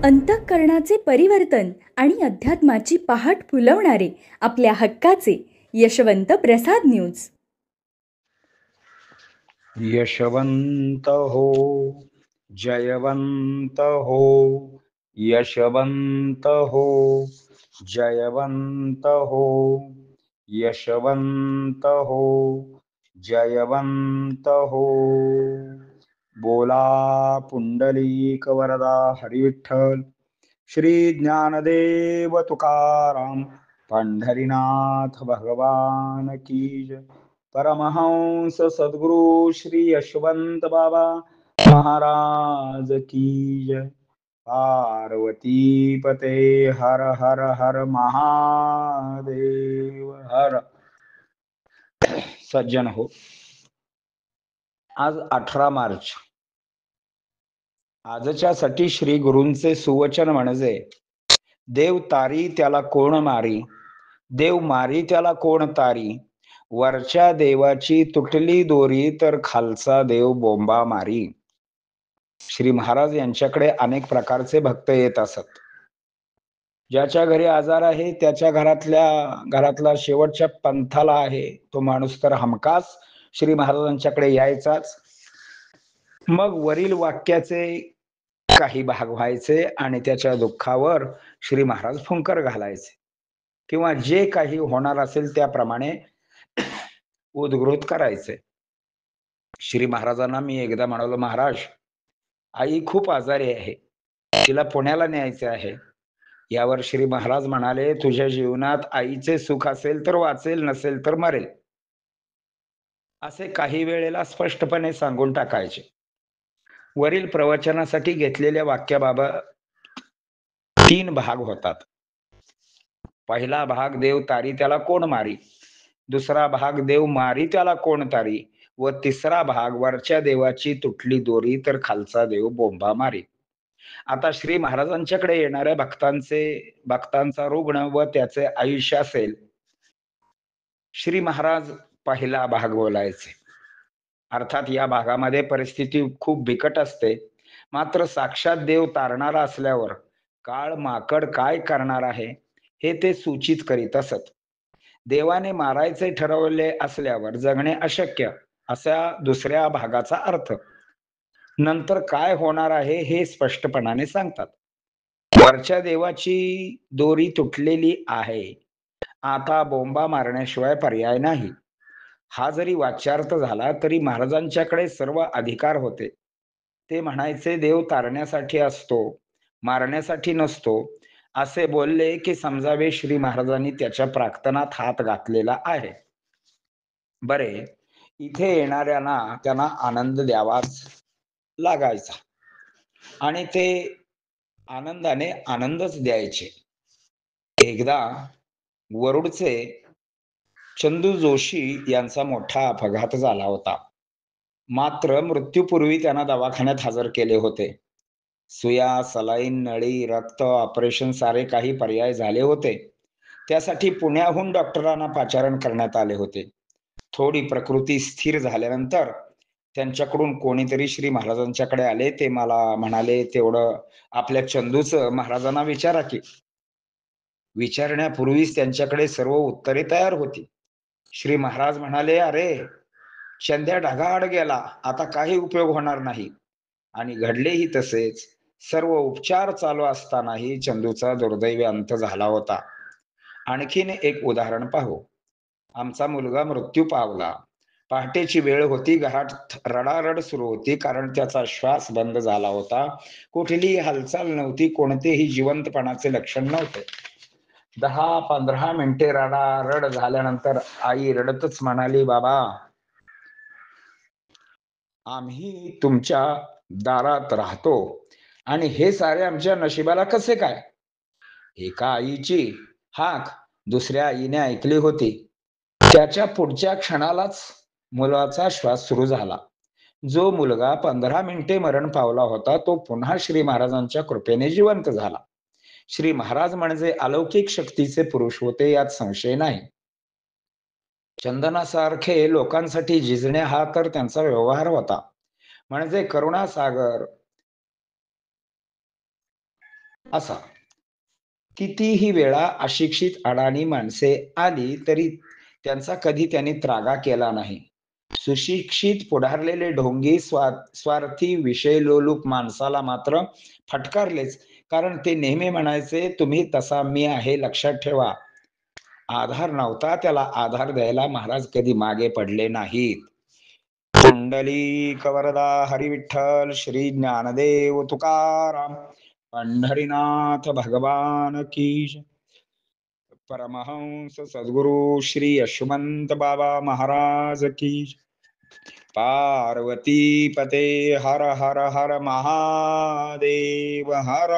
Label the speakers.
Speaker 1: अंतःकरणाचे परिवर्तन आणि अध्यात्माची पहाट फुलवणारे आपल्या हक्काचे यशवंत प्रसाद न्यूज.
Speaker 2: यशवंत हो, जयवंत हो, यशवंत हो, जयवंत हो, यशवंत हो, जयवंत हो. बोला पुंडलिक वरदा हरी विठ्ठल. श्री ज्ञानदेव तुकाराम पंढरीनाथ भगवान की जय. परमहंस सद्गुरु श्री यशवंत बाबा महाराज की जय. पार्वती पते हर हर हर महादेव हर. सज्जन हो, आज 18 मार्च. आजच्या साठी श्री गुरूंचे सुवचन म्हणजे, देव तारी त्याला कोण मारी, देव मारी त्याला कोण तारी, वरच्या देवाची तुटली दोरी तर खालचा देव बोंबा मारी. श्री महाराज यांच्याकडे अनेक प्रकारचे भक्त येत असत. ज्याच्या घरी आजार आहे त्याच्या घरातला शेवटच्या पंथाला आहे तो माणूस तर हमखास श्री महाराजांच्याकडे यायचाच. मग वरील वाक्याचे काही भाग व्हायचे आणि त्याच्या दुःखावर श्री महाराज फुंकर घालायचे किंवा जे काही होणार असेल त्याप्रमाणे उद्घृत करायचे. श्री महाराजांना मी एकदा म्हणालो, महाराज आई खूप आजारी आहे, तिला पुण्याला न्यायचे आहे. यावर श्री महाराज म्हणाले, तुझ्या जीवनात आईचे सुख असेल तर वाचेल, नसेल तर मरेल, असे काही वेळेला स्पष्टपणे सांगून टाकायचे. वरील प्रवचनासाठी घेतलेल्या वाक्याबाबत 3 भाग होतात. पहिला भाग देव तारी त्याला कोण मारी, दुसरा भाग देव मारी त्याला कोण तारी व तिसरा भाग वरच्या देवाची तुटली दोरी तर खालचा देव बोंबा मारी. आता श्री महाराजांच्याकडे येणाऱ्या भक्तांचा रुग्ण व त्याचे आयुष्य असेल, श्री महाराज पहिला भाग बोलायचे. अर्थात या भागामध्ये परिस्थिती खूप बिकट असते, मात्र साक्षात देव तारणारा असल्यावर काळ माकड काय करणार आहे हे ते सूचित करीत असत. देवाने मारायचे ठरवले असल्यावर जगणे अशक्य, असा दुसऱ्या भागाचा अर्थ. नंतर काय होणार आहे हे स्पष्टपणाने सांगतात. वरच्या देवाची दोरी तुटलेली आहे, आता बोंबा मारण्याशिवाय पर्याय नाही. हा जरी वाच्यार्थ झाला तरी महाराजांच्याकडे सर्व अधिकार होते. ते म्हणायचे देव तारण्यासाठी असतो, मारण्यासाठी नसतो. असे बोलले की समजावे श्री महाराजांनी त्याच्या प्राक्तनात हात घातलेला आहे. बरे, इथे येणाऱ्यांना त्यांना आनंद द्यावाच लागायचा आणि ते आनंदाने आनंदच द्यायचे. एकदा वरुडचे चंदू जोशी यांचा मोठा अपघात झाला होता. मात्र मृत्यूपूर्वी त्यांना दवाखान्यात हजर केले होते. सुया, सलाईन, नळी, रक्त, ऑपरेशन सारे काही पर्याय झाले होते. त्यासाठी पुण्याहून डॉक्टरांना पाचारण करण्यात आले होते. थोडी प्रकृती स्थिर झाल्यानंतर त्यांच्याकडून कोणीतरी श्री महाराजांच्याकडे आले. ते मला म्हणाले, तेवढं आपल्या चंदूचं महाराजांना विचारा की. विचारण्यापूर्वीच त्यांच्याकडे सर्व उत्तरे तयार होती. श्री महाराज म्हणाले, अरे चंद्या ढगाआड गेला, आता काही उपयोग होणार नाही. आणि घडलेही तसेच. सर्व उपचार चालू असतानाही चंदूचा दुर्दैवी अंत झाला होता. आणखीन एक उदाहरण पाहू. आमचा मुलगा मृत्यू पावला. पहाटेची वेळ होती. घरात रडारड सुरू होती, कारण त्याचा श्वास बंद झाला होता. कुठलीही हालचाल नव्हती, कोणतेही जिवंतपणाचे लक्षण नव्हते. 10-15 मिनिटे रडारड झाल्यानंतर आई रडतच म्हणाली, बाबा आम्ही तुमच्या दारात राहतो आणि हे सारे आमच्या नशिबाला कसे काय. एका आईची हाक दुसऱ्या आईने ऐकली होती. त्याच्या पुढच्या क्षणालाच मुलाचा श्वास सुरू झाला. जो मुलगा 15 मिनिटे मरण पावला होता तो पुन्हा श्री महाराजांच्या कृपेने जिवंत झाला. श्री महाराज म्हणजे अलौकिक शक्तीचे पुरुष होते, यात संशय नाही. चंदनासारखे लोकांसाठी झिजणे हा तर त्यांचा व्यवहार होता. म्हणजे करुणासागर असा. कितीही वेळा अशिक्षित अडाणी माणसे आली तरी त्यांचा कधी त्यांनी त्रागा केला नाही. सुशिक्षित पुढारलेले ढोंगी स्वार्थी विषयलोलूप माणसाला मात्र फटकारलेच. कारण ते नेहमी म्हणायचे, "तुम्ही तसा मी आहे लक्षात ठेवा." आधार नव्हता त्याला आधार द्यायला महाराज कधी मागे पडले नाहीत. पुंडलिक वरदा हरी विठ्ठल श्री ज्ञानदेव तुकाराम पंढरीनाथ भगवान की जय. परमहंस सद्गुरु श्री यशवंत बाबा महाराज की जय. पार्वती पते हर हर हर महादेव हर.